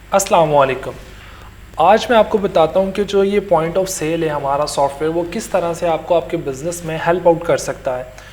अस्सलाम वालेकुम। आज मैं आपको बताता हूँ कि जो ये पॉइंट ऑफ सेल है हमारा सॉफ्टवेयर, वो किस तरह से आपको आपके बिज़नेस में हेल्प आउट कर सकता है।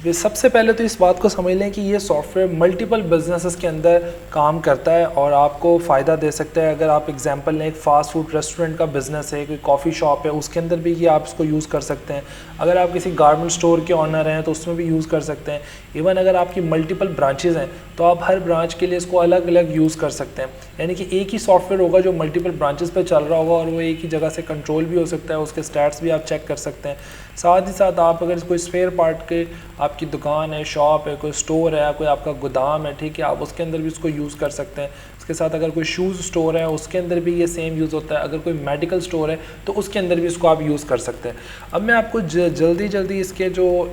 सबसे पहले तो इस बात को समझ लें कि ये सॉफ्टवेयर मल्टीपल बिजनेसेस के अंदर काम करता है और आपको फ़ायदा दे सकता है। अगर आप एग्जांपल लें, एक फ़ास्ट फूड रेस्टोरेंट का बिज़नेस है, कोई कॉफ़ी शॉप है, उसके अंदर भी ये आप इसको यूज़ कर सकते हैं। अगर आप किसी गारमेंट स्टोर के ऑनर हैं तो उसमें भी यूज़ कर सकते हैं। इवन अगर आपकी मल्टीपल ब्रांचेज़ हैं तो आप हर ब्रांच के लिए इसको अलग अलग यूज़ कर सकते हैं। यानी कि एक ही सॉफ्टवेयर होगा जो मल्टीपल ब्रांचेस पे चल रहा होगा और वो एक ही जगह से कंट्रोल भी हो सकता है, उसके स्टैट्स भी आप चेक कर सकते हैं। साथ ही साथ आप अगर कोई स्पेयर पार्ट के आपकी दुकान है, शॉप है, कोई स्टोर है, कोई आपका गोदाम है, ठीक है, आप उसके अंदर भी इसको यूज़ कर सकते हैं। इसके साथ अगर कोई शूज़ स्टोर है उसके अंदर भी ये सेम यूज़ होता है। अगर कोई मेडिकल स्टोर है तो उसके अंदर भी इसको आप यूज़ कर सकते हैं। अब मैं आपको जल्दी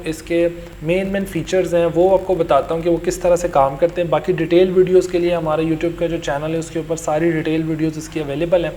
इसके मेन फीचर्स हैं वो आपको बताता हूँ कि वो किस तरह से काम करते हैं। बाकी डिटेल वीडियोज़ के लिए हमारे यूट्यूब का जो चैनल है उसके ऊपर सारी डिटेल वीडियोज़ इसकी अवेलेबल हैं।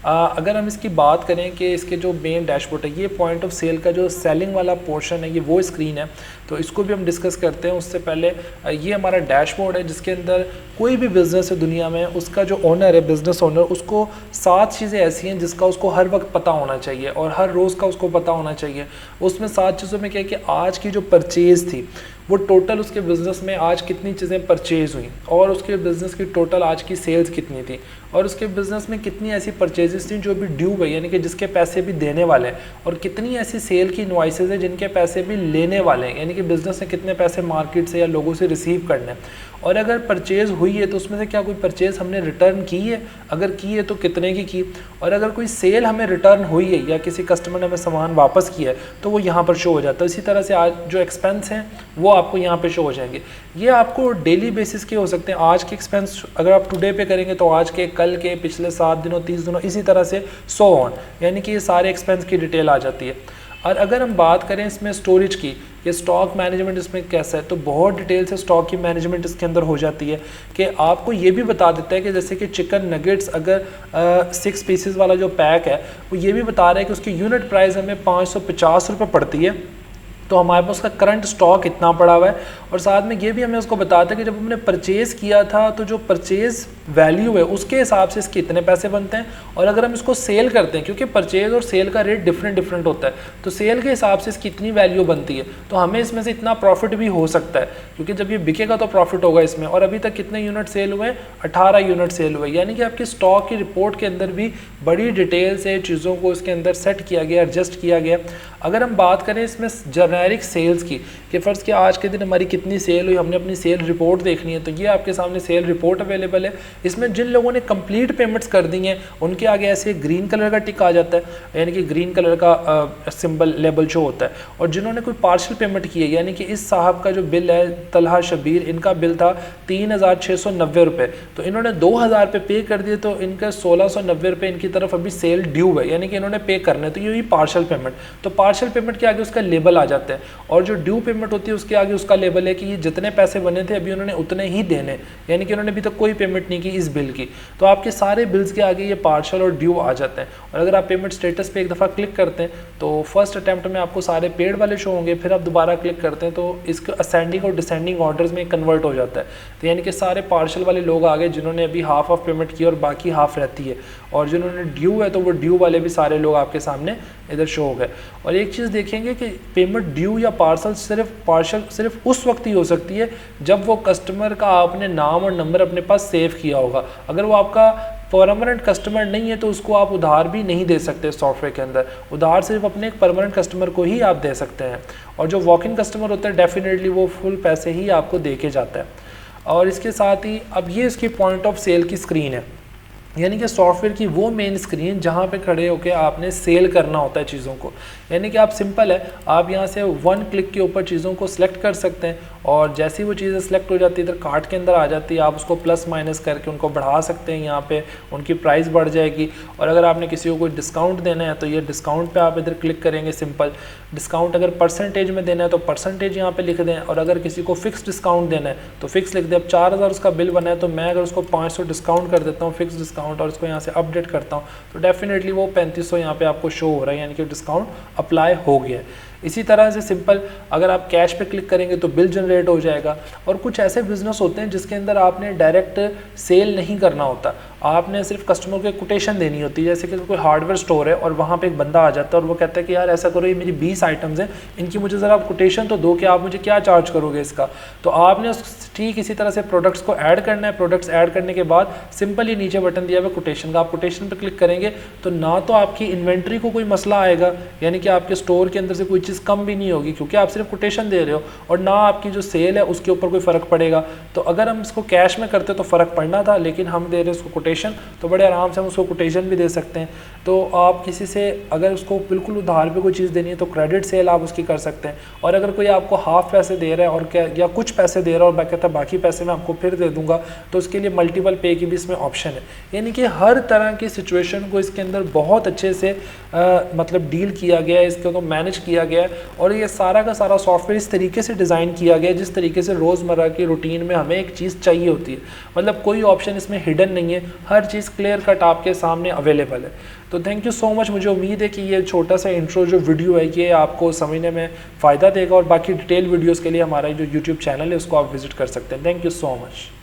अगर हम इसकी बात करें कि इसके जो मेन डैशबोर्ड है, ये पॉइंट ऑफ सेल का जो सेलिंग वाला पोर्शन है, ये वो स्क्रीन है, तो इसको भी हम डिस्कस करते हैं। उससे पहले ये हमारा डैशबोर्ड है जिसके अंदर कोई भी बिज़नेस है दुनिया में, उसका जो ओनर है, बिज़नेस ओनर, उसको 7 चीज़ें ऐसी हैं जिसका उसको हर वक्त पता होना चाहिए और हर रोज़ का उसको पता होना चाहिए। उसमें 7 चीज़ों में क्या है कि आज की जो परचेज़ थी वो टोटल उसके बिज़नेस में आज कितनी चीज़ें परचेज़ हुई और उसके बिज़नेस की टोटल आज की सेल्स कितनी थी और उसके बिज़नेस में कितनी ऐसी परचेजेस थी जो भी ड्यू है, यानी कि जिसके पैसे भी देने वाले हैं, और कितनी ऐसी सेल की इनवॉइसेज है जिनके पैसे भी लेने वाले हैं, यानी कि बिज़नेस ने कितने पैसे मार्केट से या लोगों से रिसीव करने हैं। और अगर परचेज़ हुई है तो उसमें से क्या कोई परचेज़ हमने रिटर्न की है, अगर की है तो कितने की, और अगर कोई सेल हमें रिटर्न हुई है या किसी कस्टमर ने हमें सामान वापस किया है तो वो यहाँ पर शो हो जाता है। इसी तरह से आज जो एक्सपेंस हैं वो आपको यहाँ पे शो हो जाएंगे। ये आपको डेली बेसिस के हो सकते हैं। आज के एक्सपेंस अगर आप टुडे पे करेंगे तो आज के, कल के, पिछले 7 दिनों, 30 दिनों, इसी तरह से सो ऑन, यानी कि ये सारे एक्सपेंस की डिटेल आ जाती है। और अगर हम बात करें इसमें स्टोरेज की, ये स्टॉक मैनेजमेंट इसमें कैसा है, तो बहुत डिटेल से स्टॉक की मैनेजमेंट इसके अंदर हो जाती है कि आपको ये भी बता देता है कि जैसे कि चिकन नगेट्स अगर 6 पीसेस वाला जो पैक है वो ये भी बता रहा है कि उसकी यूनिट प्राइस हमें 550 रुपये पड़ती है, तो हमारे पास उसका करंट स्टॉक इतना पड़ा हुआ है। और साथ में ये भी हमें उसको बताता है कि जब हमने परचेज़ किया था तो जो परचेज़ वैल्यू है उसके हिसाब से इसके इतने पैसे बनते हैं, और अगर हम इसको सेल करते हैं, क्योंकि परचेज़ और सेल का रेट डिफरेंट होता है, तो सेल के हिसाब से इसकी इतनी वैल्यू बनती है, तो हमें इसमें से इतना प्रॉफिट भी हो सकता है, क्योंकि जब ये बिकेगा तो प्रॉफिट होगा इसमें। और अभी तक कितने यूनिट सेल हुए? 18 यूनिट सेल हुए, यानी कि आपकी स्टॉक की रिपोर्ट के अंदर भी बड़ी डिटेल से चीज़ों को इसके अंदर सेट किया गया, एडजस्ट किया गया। अगर हम बात करें इसमें जेनेरिक सेल्स की, कि फ़र्ज़ कि आज के दिन हमारी कितनी सेल हुई, हमने अपनी सेल रिपोर्ट देखनी है, तो ये आपके सामने सेल रिपोर्ट अवेलेबल है। इसमें जिन लोगों ने कंप्लीट पेमेंट्स कर दी हैं उनके आगे ऐसे ग्रीन कलर का टिक आ जाता है, यानी कि ग्रीन कलर का सिंबल लेबल शो होता है। और जिन्होंने कोई पार्शियल पेमेंट की है, यानी कि इस साहब का जो बिल है, तलहा शबीर, इनका बिल था 3690 रुपये, तो इन्होंने 2000 रुपये पे कर दिए, तो इनका 1690 रुपये इनकी तरफ अभी सेल ड्यू है, यानी कि इन्होंने पे करना है, तो ये हुई पार्शियल पेमेंट। तो पार्शियल पेमेंट के आगे उसका लेबल आ जाता है, और जो ड्यू पेमेंट होती है उसके आगे उसका लेबल है कि ये जितने पैसे बने थे अभी उन्होंने उतने ही देने, यानी कि उन्होंने अभी तक कोई पेमेंट नहीं की इस बिल की, तो आपके सारे बिल्स के आगे ये पार्शियल और ड्यू आ जाते हैं। और अगर आप पेमेंट स्टेटस पे एक दफ़ा क्लिक करते हैं तो फर्स्ट अटैम्प्ट में आपको सारे पेड वाले शो होंगे, फिर आप दोबारा क्लिक करते हैं तो इसके असेंडिंग और डिसेंडिंग ऑर्डर्स में कन्वर्ट हो जाता है। तो यानी कि सारे पार्शियल वाले लोग आ गए जिन्होंने अभी हाफ ऑफ पेमेंट की और बाकी हाफ रहती है, और जिन्होंने ड्यू है तो वो ड्यू वाले भी सारे लोग आपके सामने इधर शो हो गए। और एक चीज़ देखेंगे कि पेमेंट ड्यू या पार्शियल सिर्फ उस वक्त ही हो सकती है जब वो कस्टमर का आपने नाम और नंबर अपने पास सेव किया होगा। अगर वो आपका परमानेंट कस्टमर नहीं है तो उसको आप उधार भी नहीं दे सकते सॉफ्टवेयर के अंदर। उधार सिर्फ अपने एक परमानेंट कस्टमर को ही आप दे सकते हैं, और जो वॉक इन कस्टमर होता है डेफिनेटली वो फुल पैसे ही आपको दे के जाता है। और इसके साथ ही अब ये इसकी पॉइंट ऑफ सेल की स्क्रीन है, यानी कि सॉफ्टवेयर की वो मेन स्क्रीन जहाँ पे खड़े होकर आपने सेल करना होता है चीज़ों को। यानी कि आप सिंपल है, आप यहाँ से 1 क्लिक के ऊपर चीज़ों को सिलेक्ट कर सकते हैं, और जैसे ही वो चीज़ें सिलेक्ट हो जाती है इधर कार्ट के अंदर आ जाती है, आप उसको प्लस माइनस करके उनको बढ़ा सकते हैं, यहाँ पे उनकी प्राइस बढ़ जाएगी। और अगर आपने किसी को कोई डिस्काउंट देना है तो ये डिस्काउंट पे आप इधर क्लिक करेंगे, सिंपल डिस्काउंट अगर परसेंटेज में देना है तो परसेंटेज यहाँ पे लिख दें, और अगर किसी को फिक्स डिस्काउंट देना है तो फिक्स लिख दें। अब 4000 उसका बिल बना है तो मैं अगर उसको 500 डिस्काउंट कर देता हूँ, फिक्स डिस्काउंट, और उसको यहाँ से अपडेट करता हूँ तो डेफिनेटली वो 3500 यहाँ पे आपको शो हो रहा है, यानी कि डिस्काउंट अप्लाई हो गया है। इसी तरह से सिंपल अगर आप कैश पे क्लिक करेंगे तो बिल जनरेट हो जाएगा। और कुछ ऐसे बिजनेस होते हैं जिसके अंदर आपने डायरेक्ट सेल नहीं करना होता, आपने सिर्फ कस्टमर को कोटेशन देनी होती है। जैसे कि कोई हार्डवेयर स्टोर है और वहाँ पे एक बंदा आ जाता है और वो कहता है कि यार ऐसा करो, ये मेरी 20 आइटम्स हैं, इनकी मुझे ज़रा कोटेशन तो दो कि आप मुझे क्या चार्ज करोगे इसका। तो आपने ठीक इसी तरह से प्रोडक्ट्स को ऐड करना है। प्रोडक्ट्स ऐड करने के बाद सिंपल ही नीचे बटन दिया हुआ कोटेशन का, आप कोटेशन पर क्लिक करेंगे तो ना तो आपकी इन्वेंट्री को कोई मसला आएगा, यानी कि आपके स्टोर के अंदर से कोई चीज़ कम भी नहीं होगी क्योंकि आप सिर्फ कोटेशन दे रहे हो, और ना आपकी जो सेल है उसके ऊपर कोई फ़र्क पड़ेगा। तो अगर हम इसको कैश में करते तो फ़र्क पड़ना था, लेकिन हम दे रहे हैं उसको कोटेशन, तो बड़े आराम से हम उसको कोटेशन भी दे सकते हैं। तो आप किसी से अगर उसको बिल्कुल उधार पे कोई चीज़ देनी है तो क्रेडिट सेल आप उसकी कर सकते हैं। और अगर कोई आपको हाफ पैसे दे रहा है और क्या या कुछ पैसे दे रहा है और मैं कहता बाकी पैसे मैं आपको फिर दे दूंगा, तो उसके लिए मल्टीपल पे की भी इसमें ऑप्शन है। यानी कि हर तरह की सिचुएशन को इसके अंदर बहुत अच्छे से मतलब डील किया गया है, इसको तो मैनेज किया गया है। और ये सारा का सारा सॉफ्टवेयर इस तरीके से डिज़ाइन किया गया है जिस तरीके से रोज़मर्रा की रूटीन में हमें एक चीज़ चाहिए होती है। मतलब कोई ऑप्शन इसमें हिडन नहीं है, हर चीज़ क्लियर कट आपके सामने अवेलेबल है। तो थैंक यू सो मच। मुझे उम्मीद है कि ये छोटा सा इंट्रो जो वीडियो है ये आपको समझने में फ़ायदा देगा, और बाकी डिटेल वीडियोज़ के लिए हमारा जो यूट्यूब चैनल है उसको आप विजिट कर सकते हैं। Thank you so much.